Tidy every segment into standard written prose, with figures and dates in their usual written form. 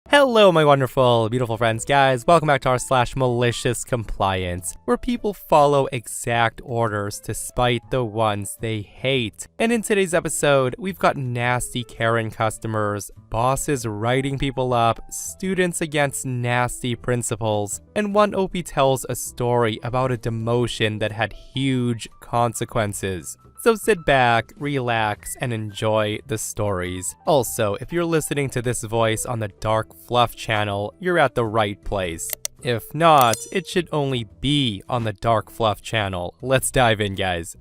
Hello, my wonderful, beautiful friends, guys. Welcome back to our /malicious compliance, where people follow exact orders to spite the ones they hate. And in today's episode, we've got nasty Karen customers, bosses writing people up, students against nasty principals, and one OP tells a story about a demotion that had huge consequences. So sit back, relax, and enjoy the stories. Also, if you're listening to this voice on the Dark Fluff channel, you're at the right place. If not, it should only be on the Dark Fluff channel. Let's dive in, guys.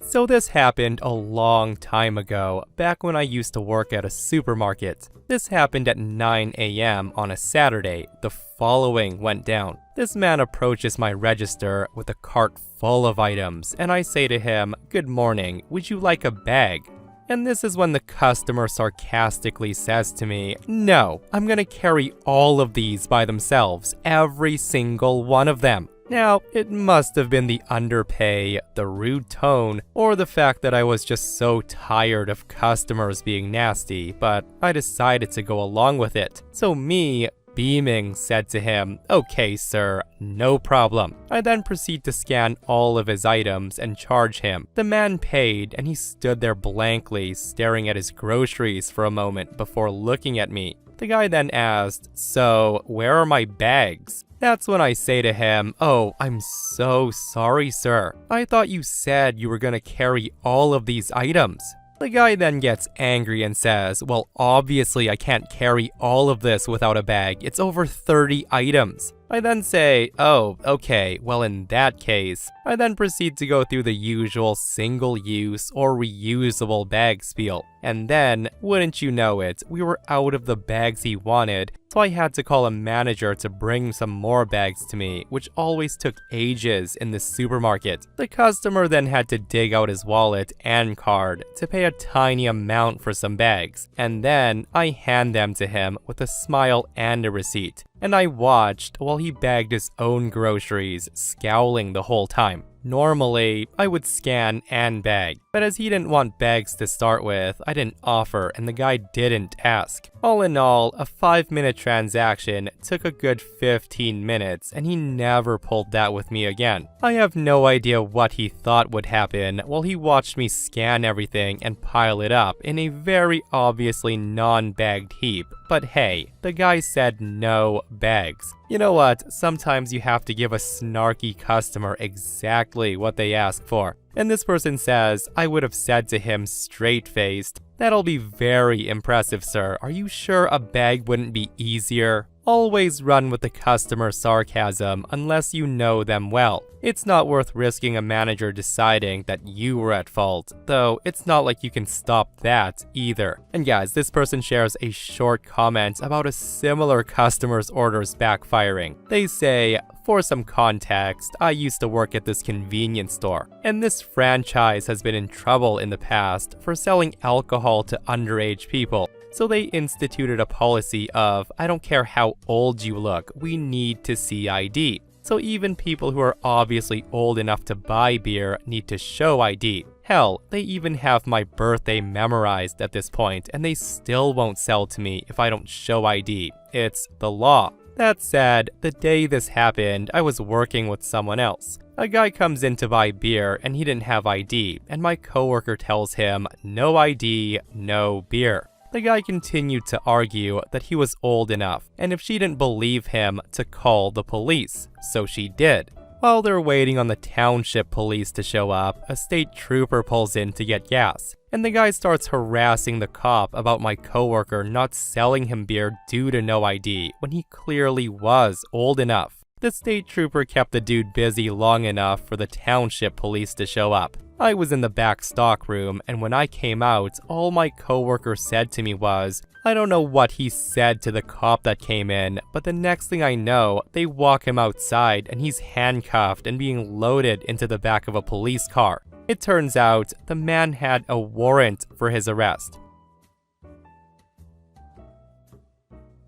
So this happened a long time ago, back when I used to work at a supermarket. This happened at 9 a.m. on a Saturday. The following went down. This man approaches my register with a cart full of items, and I say to him, "Good morning, would you like a bag?" And this is when the customer sarcastically says to me, "No, I'm gonna carry all of these by themselves, every single one of them." Now, it must have been the underpay, the rude tone, or the fact that I was just so tired of customers being nasty, but I decided to go along with it. So me, beaming, said to him, "Okay, sir, no problem." I then proceed to scan all of his items and charge him. The man paid, and he stood there blankly, staring at his groceries for a moment before looking at me. The guy then asked, "So, where are my bags?" That's when I say to him, "Oh, I'm so sorry, sir. I thought you said you were gonna carry all of these items." The guy then gets angry and says, "Well, obviously I can't carry all of this without a bag. It's over 30 items. I then say, "Oh, okay, well in that case." I then proceed to go through the usual single-use or reusable bag spiel. And then, wouldn't you know it, we were out of the bags he wanted, so I had to call a manager to bring some more bags to me, which always took ages in the supermarket. The customer then had to dig out his wallet and card to pay a tiny amount for some bags, and then I hand them to him with a smile and a receipt. And I watched while he bagged his own groceries, scowling the whole time. Normally, I would scan and bag, but as he didn't want bags to start with, I didn't offer and the guy didn't ask. All in all, a 5-minute transaction took a good 15 minutes and he never pulled that with me again. I have no idea what he thought would happen while he watched me scan everything and pile it up in a very obviously non-bagged heap. But hey, the guy said no bags. You know what? Sometimes you have to give a snarky customer exactly what they ask for. And this person says, I would have said to him straight-faced, "That'll be very impressive, sir. Are you sure a bag wouldn't be easier?" Always run with the customer sarcasm unless you know them well. It's not worth risking a manager deciding that you were at fault, though it's not like you can stop that either. And guys, this person shares a short comment about a similar customer's orders backfiring. They say, "For some context, I used to work at this convenience store, and this franchise has been in trouble in the past for selling alcohol to underage people. So they instituted a policy of, I don't care how old you look, we need to see ID. So even people who are obviously old enough to buy beer need to show ID. Hell, they even have my birthday memorized at this point, and they still won't sell to me if I don't show ID. It's the law." That said, the day this happened, I was working with someone else. A guy comes in to buy beer and he didn't have ID, and my coworker tells him, "No ID, no beer." The guy continued to argue that he was old enough, and if she didn't believe him, to call the police. So she did. While they're waiting on the township police to show up, a state trooper pulls in to get gas, and the guy starts harassing the cop about my coworker not selling him beer due to no ID when he clearly was old enough. The state trooper kept the dude busy long enough for the township police to show up. I was in the back stock room, and when I came out, all my coworker said to me was, I don't know what he said to the cop that came in, but the next thing I know, they walk him outside and he's handcuffed and being loaded into the back of a police car. It turns out, the man had a warrant for his arrest.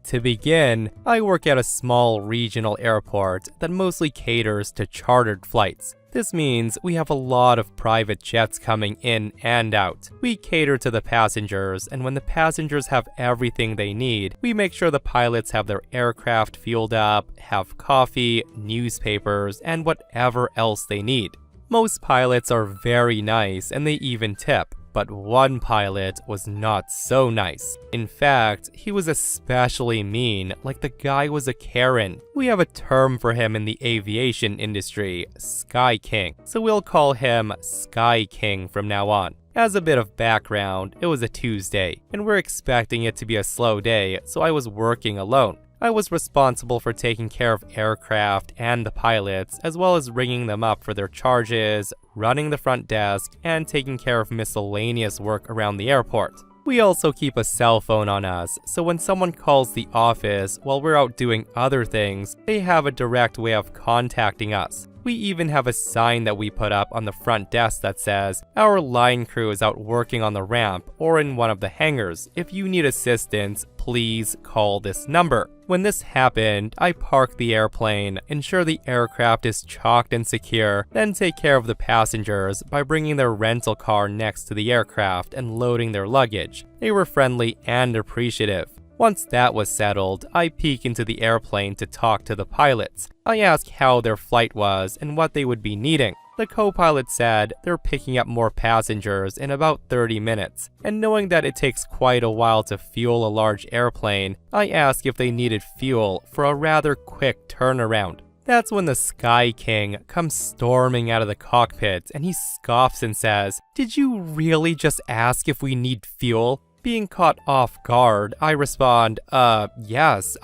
To begin, I work at a small regional airport that mostly caters to chartered flights. This means we have a lot of private jets coming in and out. We cater to the passengers, and when the passengers have everything they need, we make sure the pilots have their aircraft fueled up, have coffee, newspapers, and whatever else they need. Most pilots are very nice and they even tip. But one pilot was not so nice. In fact, he was especially mean, like the guy was a Karen. We have a term for him in the aviation industry, Sky King, so we'll call him Sky King from now on. As a bit of background, it was a Tuesday, and we're expecting it to be a slow day, so I was working alone. I was responsible for taking care of aircraft and the pilots, as well as ringing them up for their charges, running the front desk, and taking care of miscellaneous work around the airport. We also keep a cell phone on us, so when someone calls the office while we're out doing other things, they have a direct way of contacting us. We even have a sign that we put up on the front desk that says, "Our line crew is out working on the ramp or in one of the hangars. If you need assistance, please call this number." When this happened, I parked the airplane, ensure the aircraft is chalked and secure, then take care of the passengers by bringing their rental car next to the aircraft and loading their luggage. They were friendly and appreciative. Once that was settled, I peek into the airplane to talk to the pilots. I ask how their flight was and what they would be needing. The co-pilot said they're picking up more passengers in about 30 minutes, and knowing that it takes quite a while to fuel a large airplane, I ask if they needed fuel for a rather quick turnaround. That's when the Sky King comes storming out of the cockpit and he scoffs and says, "Did you really just ask if we need fuel?" Being caught off guard, I respond, yes,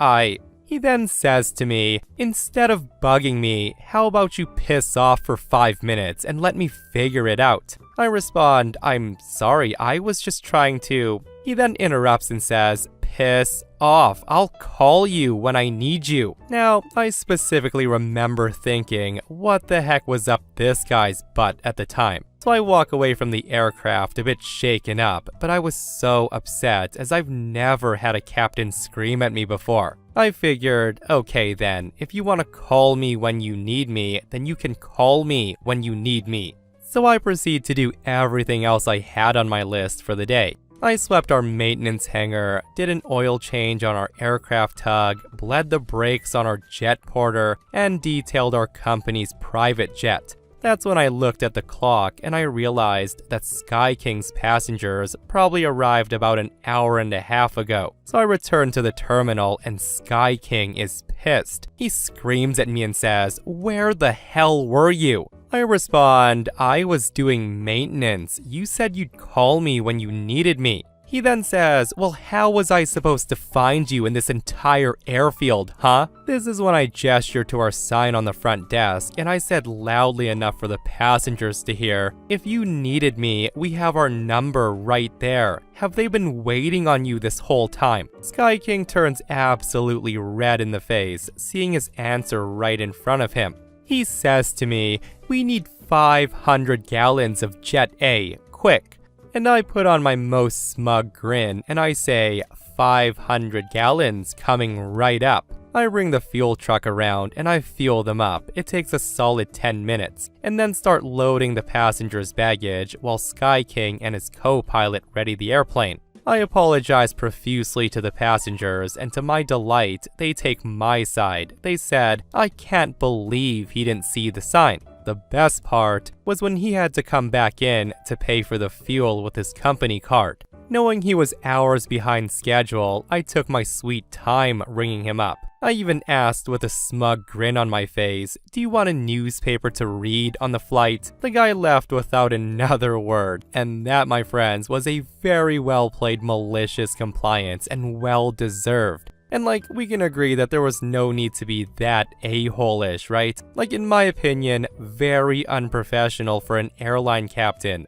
He then says to me, "Instead of bugging me, how about you piss off for 5 minutes and let me figure it out?" I respond, "I'm sorry, I was just trying to..." He then interrupts and says, "Piss off, I'll call you when I need you." Now, I specifically remember thinking, what the heck was up this guy's butt at the time? So I walk away from the aircraft a bit shaken up, but I was so upset as I've never had a captain scream at me before. I figured, okay then, if you want to call me when you need me, then you can call me when you need me. So I proceed to do everything else I had on my list for the day. I swept our maintenance hangar, did an oil change on our aircraft tug, bled the brakes on our jet porter, and detailed our company's private jet. That's when I looked at the clock and I realized that Sky King's passengers probably arrived about an hour and a half ago. So I returned to the terminal and Sky King is pissed. He screams at me and says, "Where the hell were you?" I respond, "I was doing maintenance. You said you'd call me when you needed me." He then says, "Well, how was I supposed to find you in this entire airfield, huh?" This is when I gesture to our sign on the front desk, and I said loudly enough for the passengers to hear, "If you needed me, we have our number right there. Have they been waiting on you this whole time?" Sky King turns absolutely red in the face, seeing his answer right in front of him. He says to me, "We need 500 gallons of Jet A, quick." And I put on my most smug grin and I say, 500 gallons coming right up. I bring the fuel truck around and I fuel them up. It takes a solid 10 minutes, and then start loading the passengers' baggage while Sky King and his co-pilot ready the airplane. I apologize profusely to the passengers, and to my delight, they take my side. They said, "I can't believe he didn't see the sign." The best part was when he had to come back in to pay for the fuel with his company card. Knowing he was hours behind schedule, I took my sweet time ringing him up. I even asked with a smug grin on my face, "Do you want a newspaper to read on the flight?" The guy left without another word, and that, my friends, was a very well played malicious compliance and well deserved. And we can agree that there was no need to be that a-hole-ish, right? In my opinion, very unprofessional for an airline captain.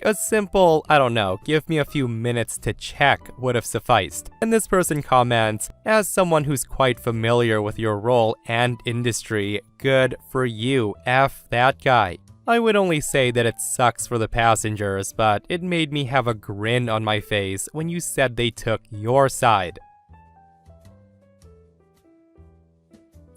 A simple, I don't know, "Give me a few minutes to check" would have sufficed. And this person comments, "As someone who's quite familiar with your role and industry, good for you, F that guy." I would only say that it sucks for the passengers, but it made me have a grin on my face when you said they took your side.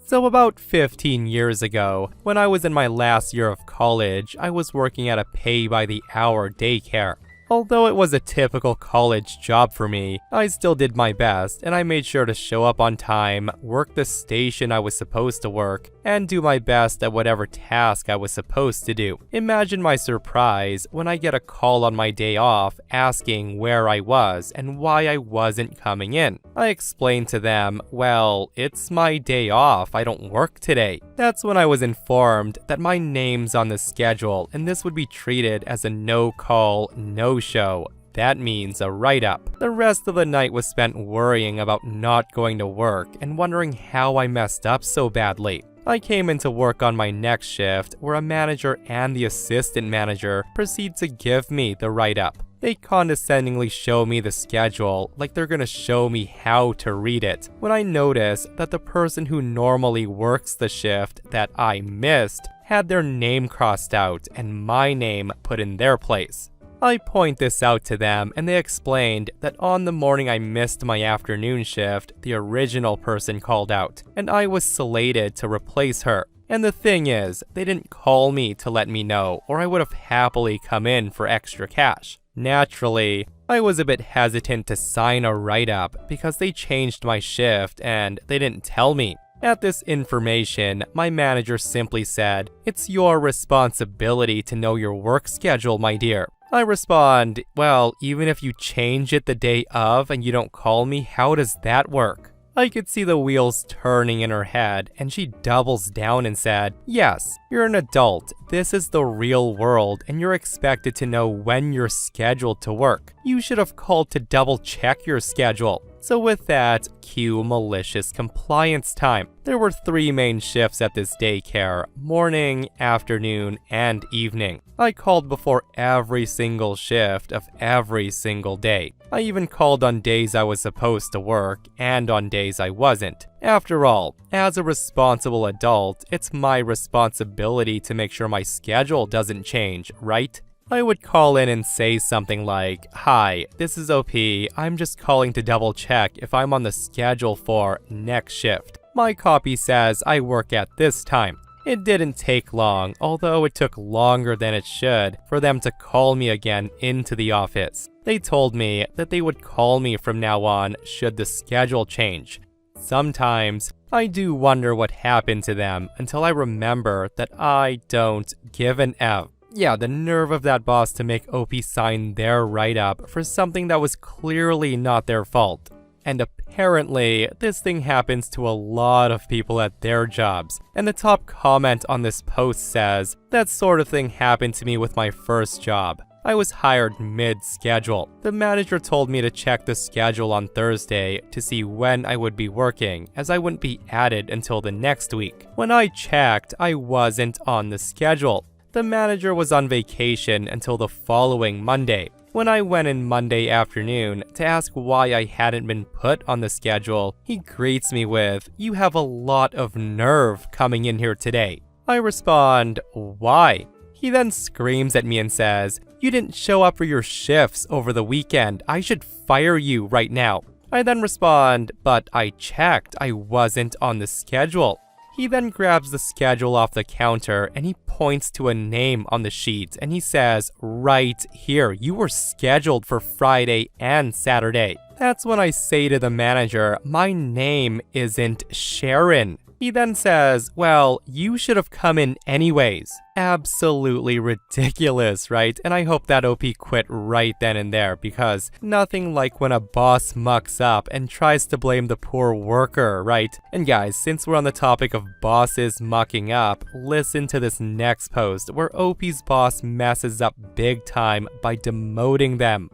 So about 15 years ago, when I was in my last year of college, I was working at a pay-by-the-hour daycare. Although it was a typical college job for me, I still did my best and I made sure to show up on time, work the station I was supposed to work, and do my best at whatever task I was supposed to do. Imagine my surprise when I get a call on my day off asking where I was and why I wasn't coming in. I explained to them, well, it's my day off, I don't work today. That's when I was informed that my name's on the schedule and this would be treated as a no-call, no-show. That means a write-up. The rest of the night was spent worrying about not going to work and wondering how I messed up so badly. I came into work on my next shift where a manager and the assistant manager proceed to give me the write-up. They condescendingly show me the schedule like they're gonna show me how to read it, when I notice that the person who normally works the shift that I missed had their name crossed out and my name put in their place. I point this out to them and they explained that on the morning I missed my afternoon shift, the original person called out, and I was slated to replace her. And the thing is, they didn't call me to let me know, or I would have happily come in for extra cash. Naturally, I was a bit hesitant to sign a write-up because they changed my shift and they didn't tell me. At this information, my manager simply said, "It's your responsibility to know your work schedule, my dear." I respond, "Well, even if you change it the day of and you don't call me, how does that work?" I could see the wheels turning in her head, and she doubles down and said, "Yes, you're an adult. This is the real world, and you're expected to know when you're scheduled to work. You should have called to double check your schedule." So with that, cue malicious compliance time. There were 3 main shifts at this daycare: morning, afternoon, and evening. I called before every single shift of every single day. I even called on days I was supposed to work and on days I wasn't. After all, as a responsible adult, it's my responsibility to make sure my schedule doesn't change, right? I would call in and say something like, "Hi, this is OP. I'm just calling to double check if I'm on the schedule for next shift. My copy says I work at this time." It didn't take long, although it took longer than it should, for them to call me again into the office. They told me that they would call me from now on should the schedule change. Sometimes, I do wonder what happened to them until I remember that I don't give an F. Yeah, the nerve of that boss to make OP sign their write-up for something that was clearly not their fault. And apparently, this thing happens to a lot of people at their jobs. And the top comment on this post says, "That sort of thing happened to me with my first job. I was hired mid-schedule. The manager told me to check the schedule on Thursday to see when I would be working, as I wouldn't be added until the next week. When I checked, I wasn't on the schedule. The manager was on vacation until the following Monday. When I went in Monday afternoon to ask why I hadn't been put on the schedule, he greets me with, "You have a lot of nerve coming in here today." I respond, "Why?" He then screams at me and says, "You didn't show up for your shifts over the weekend. I should fire you right now." I then respond, "But I checked. I wasn't on the schedule." He then grabs the schedule off the counter and he points to a name on the sheet and he says, "Right here, you were scheduled for Friday and Saturday." That's when I say to the manager, "My name isn't Sharon." He then says, "Well, you should have come in anyways." Absolutely ridiculous, right? And I hope that OP quit right then and there, because nothing like when a boss mucks up and tries to blame the poor worker, right? And guys, since we're on the topic of bosses mucking up, listen to this next post where OP's boss messes up big time by demoting them.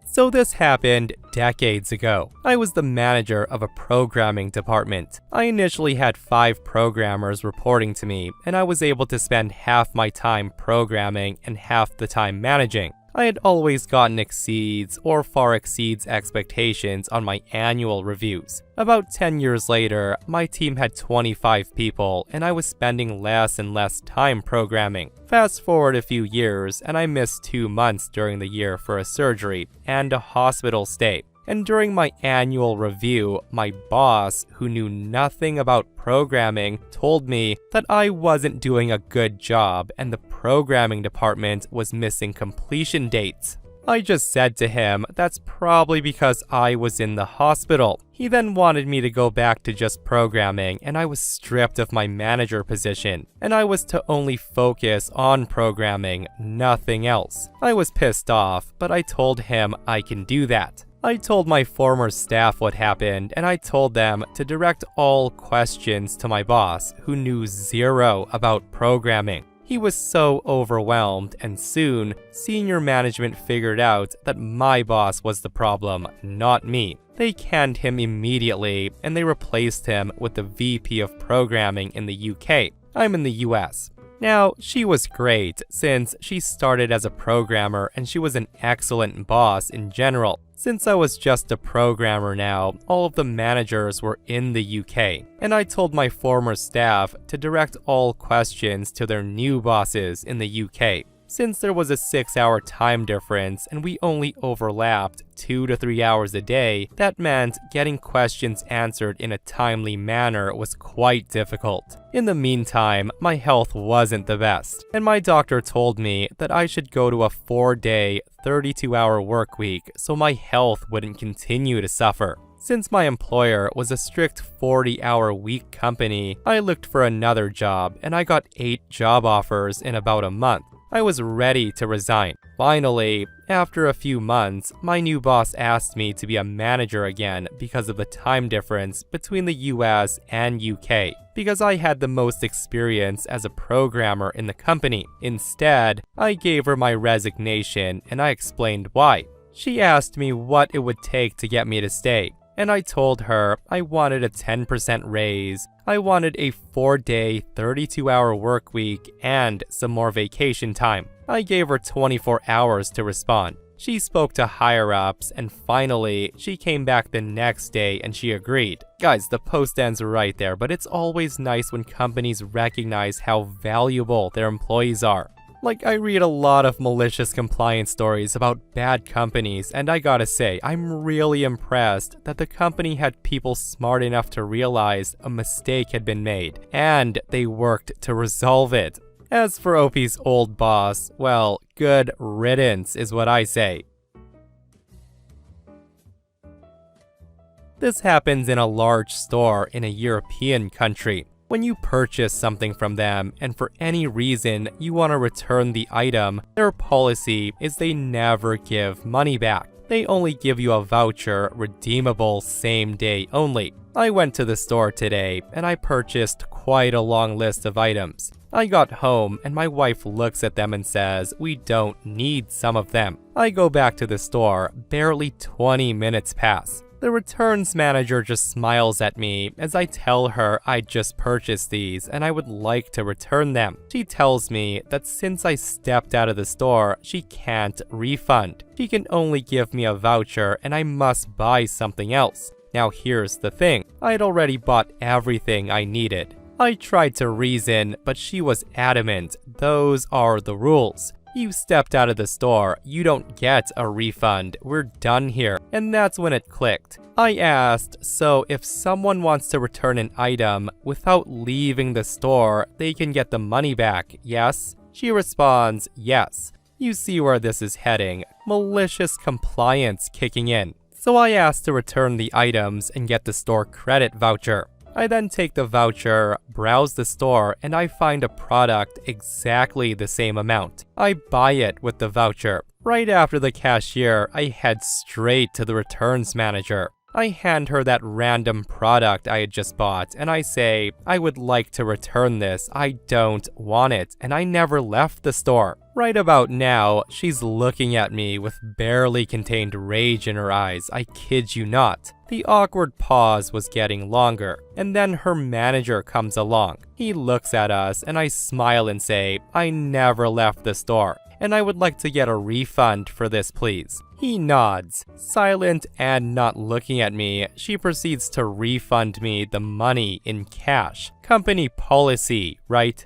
So this happened decades ago. I was the manager of a programming department. I initially had 5 programmers reporting to me, and I was able to spend half my time programming and half the time managing. I had always gotten exceeds or far exceeds expectations on my annual reviews. About 10 years later, my team had 25 people and I was spending less and less time programming. Fast forward a few years and I missed 2 months during the year for a surgery and a hospital stay. And during my annual review, my boss, who knew nothing about programming, told me that I wasn't doing a good job and the programming department was missing completion dates. I just said to him that's probably because I was in the hospital. He then wanted me to go back to just programming, and I was stripped of my manager position, and I was to only focus on programming, nothing else. I was pissed off, but I told him I can do that. I told my former staff what happened, and I told them to direct all questions to my boss, who knew zero about programming. He was so overwhelmed, and soon, senior management figured out that my boss was the problem, not me. They canned him immediately, and they replaced him with the VP of programming in the UK. I'm in the US. Now, she was great, since she started as a programmer and she was an excellent boss in general. Since I was just a programmer now, all of the managers were in the UK, and I told my former staff to direct all questions to their new bosses in the UK. Since there was a 6-hour time difference and we only overlapped 2 to 3 hours a day, that meant getting questions answered in a timely manner was quite difficult. In the meantime, my health wasn't the best, and my doctor told me that I should go to a 4-day, 32-hour work week so my health wouldn't continue to suffer. Since my employer was a strict 40-hour week company, I looked for another job and I got 8 job offers in about a month. I was ready to resign. Finally, after a few months, my new boss asked me to be a manager again because of the time difference between the US and UK, because I had the most experience as a programmer in the company. Instead, I gave her my resignation and I explained why. She asked me what it would take to get me to stay, and I told her I wanted a 10% raise, I wanted a 4-day, 32-hour work week, and some more vacation time. I gave her 24 hours to respond. She spoke to higher-ups, and finally, she came back the next day and she agreed. Guys, the post ends right there, but it's always nice when companies recognize how valuable their employees are. Like, I read a lot of malicious compliance stories about bad companies, and I gotta say, I'm really impressed that the company had people smart enough to realize a mistake had been made, and they worked to resolve it. As for OP's old boss, well, good riddance is what I say. This happens in a large store in a European country. When you purchase something from them and for any reason you want to return the item, their policy is they never give money back. They only give you a voucher, redeemable same day only. I went to the store today and I purchased quite a long list of items. I got home and my wife looks at them and says, "We don't need some of them." I go back to the store, barely 20 minutes pass. The returns manager just smiles at me as I tell her I just purchased these and I would like to return them. She tells me that since I stepped out of the store, she can't refund. She can only give me a voucher and I must buy something else. Now here's the thing, I had already bought everything I needed. I tried to reason, but she was adamant. Those are the rules. You stepped out of the store, you don't get a refund, we're done here. And that's when it clicked. I asked, so if someone wants to return an item without leaving the store, they can get the money back, yes? She responds, yes. You see where this is heading, malicious compliance kicking in. So I asked to return the items and get the store credit voucher. I then take the voucher, browse the store, and I find a product exactly the same amount. I buy it with the voucher. Right after the cashier, I head straight to the returns manager. I hand her that random product I had just bought, and I say, I would like to return this, I don't want it, and I never left the store. Right about now, she's looking at me with barely contained rage in her eyes, I kid you not. The awkward pause was getting longer, and then her manager comes along. He looks at us, and I smile and say, I never left the store, and I would like to get a refund for this, please. He nods. Silent and not looking at me, she proceeds to refund me the money in cash. Company policy, right?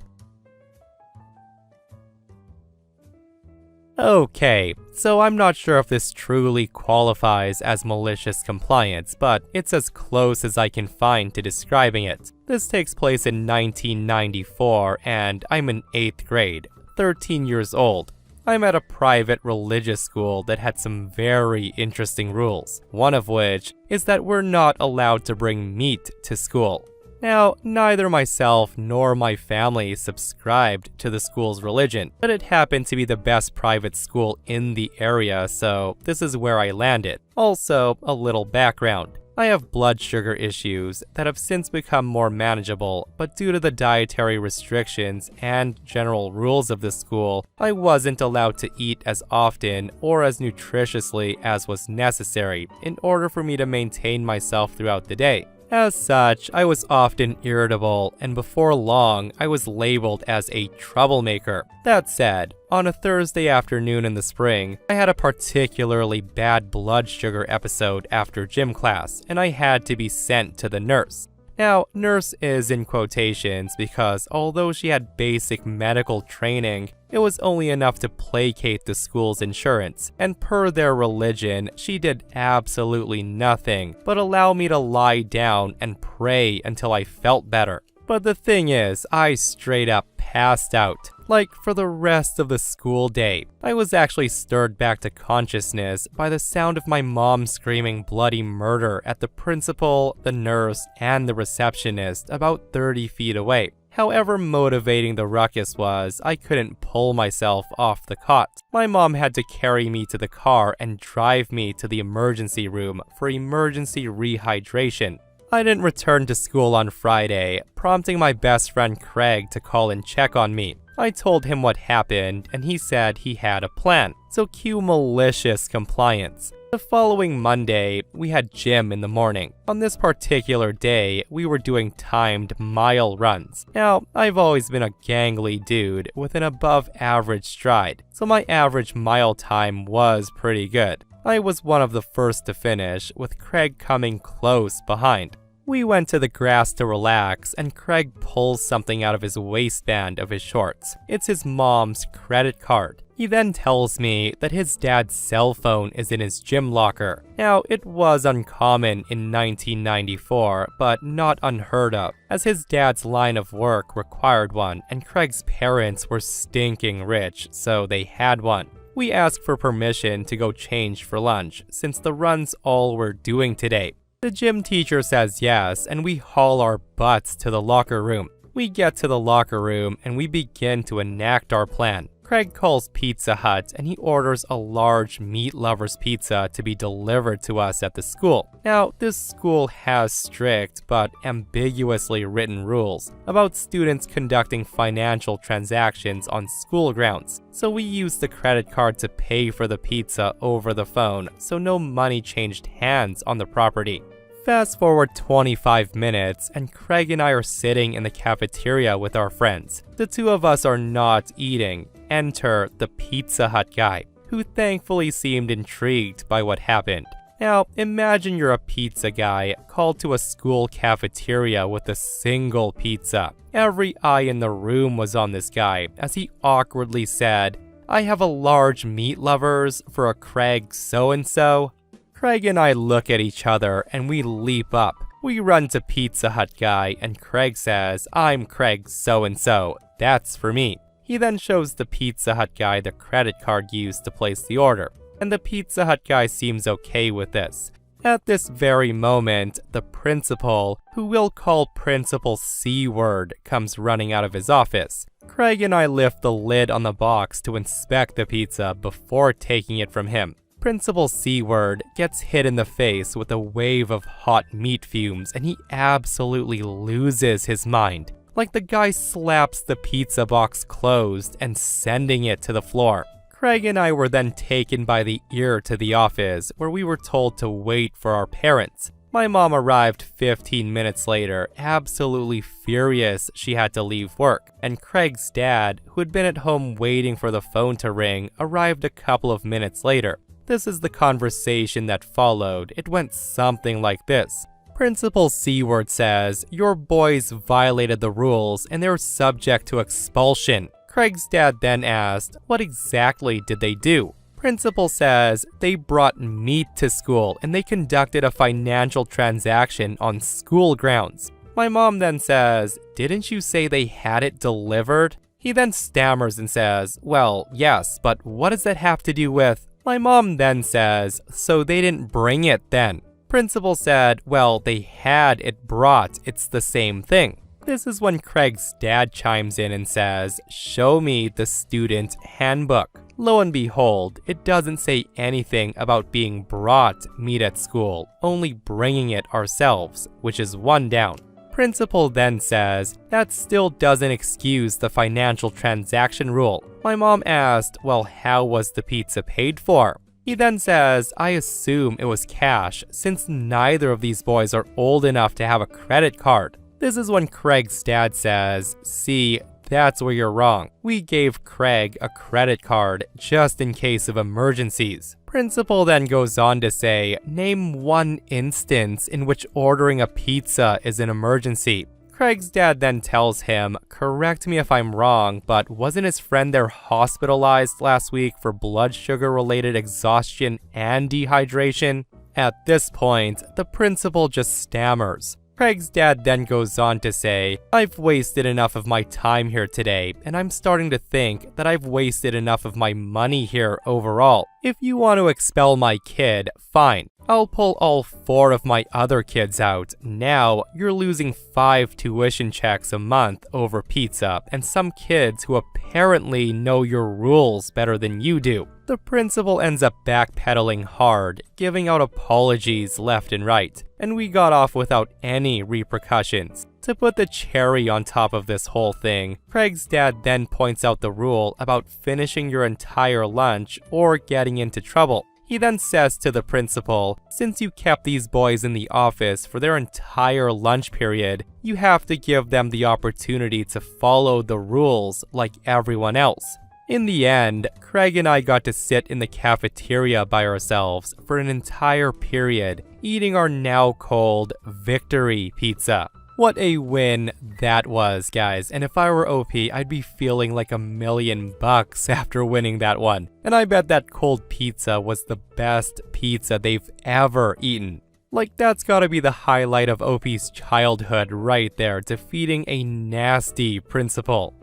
Okay, so I'm not sure if this truly qualifies as malicious compliance, but it's as close as I can find to describing it. This takes place in 1994, and I'm in 8th grade, 13 years old. I'm at a private religious school that had some very interesting rules, one of which is that we're not allowed to bring meat to school. Now, neither myself nor my family subscribed to the school's religion, but it happened to be the best private school in the area, so this is where I landed. Also, a little background. I have blood sugar issues that have since become more manageable, but due to the dietary restrictions and general rules of the school, I wasn't allowed to eat as often or as nutritiously as was necessary in order for me to maintain myself throughout the day. As such, I was often irritable, and before long, I was labeled as a troublemaker. That said, on a Thursday afternoon in the spring, I had a particularly bad blood sugar episode after gym class, and I had to be sent to the nurse. Now, nurse is in quotations because although she had basic medical training, it was only enough to placate the school's insurance, and per their religion, she did absolutely nothing but allow me to lie down and pray until I felt better. But the thing is, I straight up passed out. Like, for the rest of the school day. I was actually stirred back to consciousness by the sound of my mom screaming bloody murder at the principal, the nurse, and the receptionist about 30 feet away. However motivating the ruckus was, I couldn't pull myself off the cot. My mom had to carry me to the car and drive me to the emergency room for emergency rehydration. I didn't return to school on Friday, prompting my best friend Craig to call and check on me. I told him what happened, and he said he had a plan, so cue malicious compliance. The following Monday, we had gym in the morning. On this particular day, we were doing timed mile runs. Now, I've always been a gangly dude with an above average stride, so my average mile time was pretty good. I was one of the first to finish, with Craig coming close behind. We went to the grass to relax, and Craig pulls something out of his waistband of his shorts. It's his mom's credit card. He then tells me that his dad's cell phone is in his gym locker. Now, it was uncommon in 1994, but not unheard of, as his dad's line of work required one, and Craig's parents were stinking rich, so they had one. We asked for permission to go change for lunch, since the run's all we're doing today. The gym teacher says yes, and we haul our butts to the locker room. We get to the locker room, and we begin to enact our plan. Craig calls Pizza Hut, and he orders a large meat lover's pizza to be delivered to us at the school. Now, this school has strict but ambiguously written rules about students conducting financial transactions on school grounds, so we used the credit card to pay for the pizza over the phone, so no money changed hands on the property. Fast forward 25 minutes, and Craig and I are sitting in the cafeteria with our friends. The two of us are not eating. Enter the Pizza Hut guy, who thankfully seemed intrigued by what happened. Now, imagine you're a pizza guy called to a school cafeteria with a single pizza. Every eye in the room was on this guy as he awkwardly said, "I have a large meat lovers for a Craig so-and-so." Craig and I look at each other and we leap up. We run to Pizza Hut guy and Craig says, "I'm Craig so-and-so. That's for me." He then shows the Pizza Hut guy the credit card used to place the order, and the Pizza Hut guy seems okay with this. At this very moment, the principal, who we'll call Principal C-Word, comes running out of his office. Craig and I lift the lid on the box to inspect the pizza before taking it from him. Principal C-Word gets hit in the face with a wave of hot meat fumes, and he absolutely loses his mind. Like the guy slaps the pizza box closed and sending it to the floor. Craig and I were then taken by the ear to the office, where we were told to wait for our parents. My mom arrived 15 minutes later, absolutely furious she had to leave work, and Craig's dad, who had been at home waiting for the phone to ring, arrived a couple of minutes later. This is the conversation that followed. It went something like this. Principal C-Word says, "Your boys violated the rules and they're subject to expulsion." Craig's dad then asked, what exactly did they do? Principal says they brought meat to school and they conducted a financial transaction on school grounds. My mom then says, didn't you say they had it delivered? He then stammers and says, well, yes, but what does that have to do with? My mom then says, so they didn't bring it then. Principal said, well, they had it brought, it's the same thing. This is when Craig's dad chimes in and says, show me the student handbook. Lo and behold, it doesn't say anything about being brought meat at school, only bringing it ourselves, which is one down. Principal then says, that still doesn't excuse the financial transaction rule. My mom asked, well, how was the pizza paid for? He then says, I assume it was cash, since neither of these boys are old enough to have a credit card. This is when Craig's dad says, see, that's where you're wrong. We gave Craig a credit card just in case of emergencies. Principal then goes on to say, name one instance in which ordering a pizza is an emergency. Craig's dad then tells him, correct me if I'm wrong, but wasn't his friend there hospitalized last week for blood sugar related exhaustion and dehydration? At this point, the principal just stammers. Craig's dad then goes on to say, I've wasted enough of my time here today, and I'm starting to think that I've wasted enough of my money here overall. If you want to expel my kid, fine. I'll pull all 4 of my other kids out. Now, you're losing 5 tuition checks a month over pizza, and some kids who apparently know your rules better than you do. The principal ends up backpedaling hard, giving out apologies left and right, and we got off without any repercussions. To put the cherry on top of this whole thing, Craig's dad then points out the rule about finishing your entire lunch or getting into trouble. He then says to the principal, since you kept these boys in the office for their entire lunch period, you have to give them the opportunity to follow the rules like everyone else. In the end, Craig and I got to sit in the cafeteria by ourselves for an entire period, eating our now cold victory pizza. What a win that was, guys, and if I were OP, I'd be feeling like $1,000,000 after winning that one. And I bet that cold pizza was the best pizza they've ever eaten. Like, that's gotta be the highlight of OP's childhood right there, defeating a nasty principal.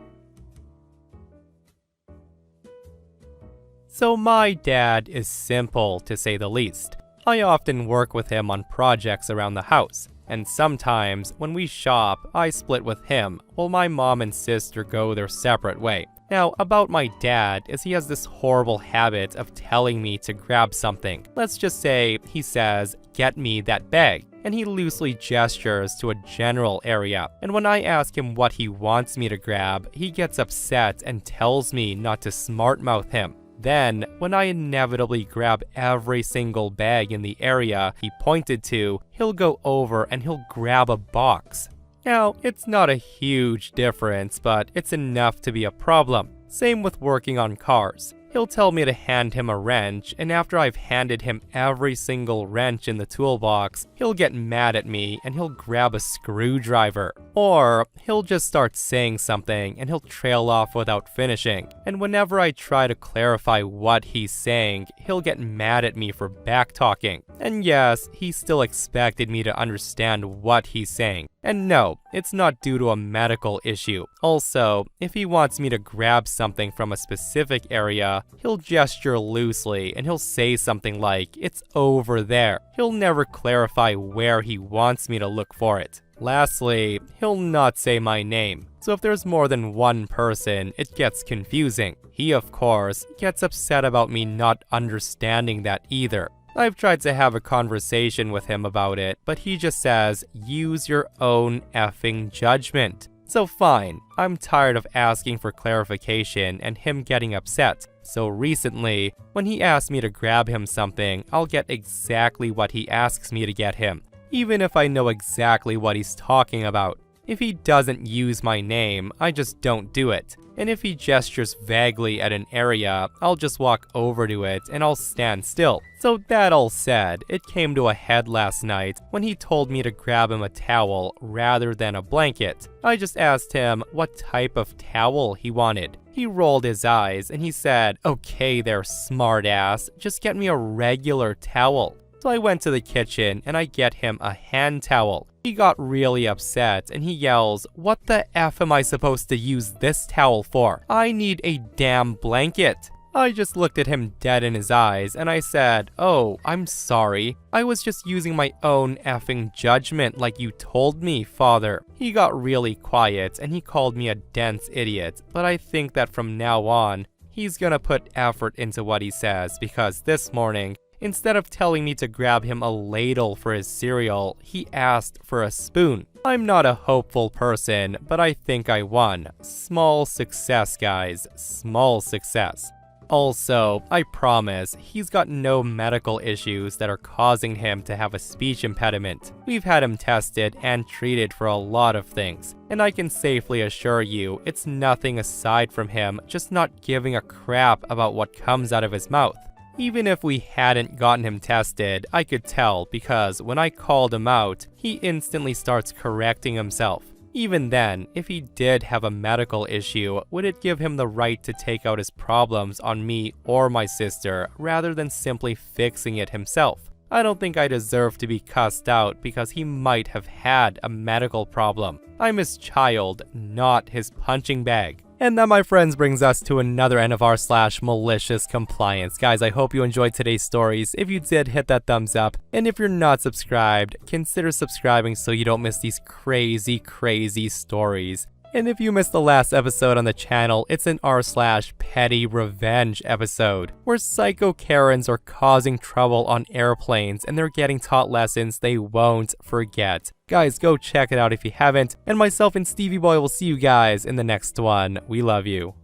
So my dad is simple, to say the least. I often work with him on projects around the house. And sometimes, when we shop, I split with him, while my mom and sister go their separate way. Now, about my dad is he has this horrible habit of telling me to grab something. Let's just say he says, get me that bag, and he loosely gestures to a general area. And when I ask him what he wants me to grab, he gets upset and tells me not to smart-mouth him. Then, when I inevitably grab every single bag in the area he pointed to, he'll go over and he'll grab a box. Now, it's not a huge difference, but it's enough to be a problem. Same with working on cars. He'll tell me to hand him a wrench, and after I've handed him every single wrench in the toolbox, he'll get mad at me and he'll grab a screwdriver. Or he'll just start saying something and he'll trail off without finishing. And whenever I try to clarify what he's saying, he'll get mad at me for backtalking. And yes, he still expected me to understand what he's saying. And no, it's not due to a medical issue. Also, if he wants me to grab something from a specific area, he'll gesture loosely and he'll say something like, it's over there. He'll never clarify where he wants me to look for it. Lastly, he'll not say my name. So if there's more than one person, it gets confusing. He, of course, gets upset about me not understanding that either. I've tried to have a conversation with him about it, but he just says, use your own effing judgment. So fine, I'm tired of asking for clarification and him getting upset. So recently, when he asks me to grab him something, I'll get exactly what he asks me to get him, even if I know exactly what he's talking about. If he doesn't use my name, I just don't do it. And if he gestures vaguely at an area, I'll just walk over to it and I'll stand still. So that all said, it came to a head last night when he told me to grab him a towel rather than a blanket. I just asked him what type of towel he wanted. He rolled his eyes and he said, "Okay there, smartass, just get me a regular towel." So I went to the kitchen and I get him a hand towel. He got really upset and he yells, "What the F am I supposed to use this towel for? I need a damn blanket." I just looked at him dead in his eyes and I said, "Oh, I'm sorry. I was just using my own effing judgment like you told me, father." He got really quiet and he called me a dense idiot, but I think that from now on, he's gonna put effort into what he says because this morning, instead of telling me to grab him a ladle for his cereal, he asked for a spoon. I'm not a hopeful person, but I think I won. Small success, guys. Small success. Also, I promise, he's got no medical issues that are causing him to have a speech impediment. We've had him tested and treated for a lot of things, and I can safely assure you it's nothing aside from him just not giving a crap about what comes out of his mouth. Even if we hadn't gotten him tested, I could tell because when I called him out, he instantly starts correcting himself. Even then, if he did have a medical issue, would it give him the right to take out his problems on me or my sister rather than simply fixing it himself? I don't think I deserve to be cussed out because he might have had a medical problem. I'm his child, not his punching bag. And that, my friends, brings us to another end of r/malicious compliance. Guys, I hope you enjoyed today's stories. If you did, hit that thumbs up. And if you're not subscribed, consider subscribing so you don't miss these crazy stories. And if you missed the last episode on the channel, it's an r/petty revenge episode, where psycho Karens are causing trouble on airplanes and they're getting taught lessons they won't forget. Guys, go check it out if you haven't, and myself and Stevie Boy will see you guys in the next one. We love you.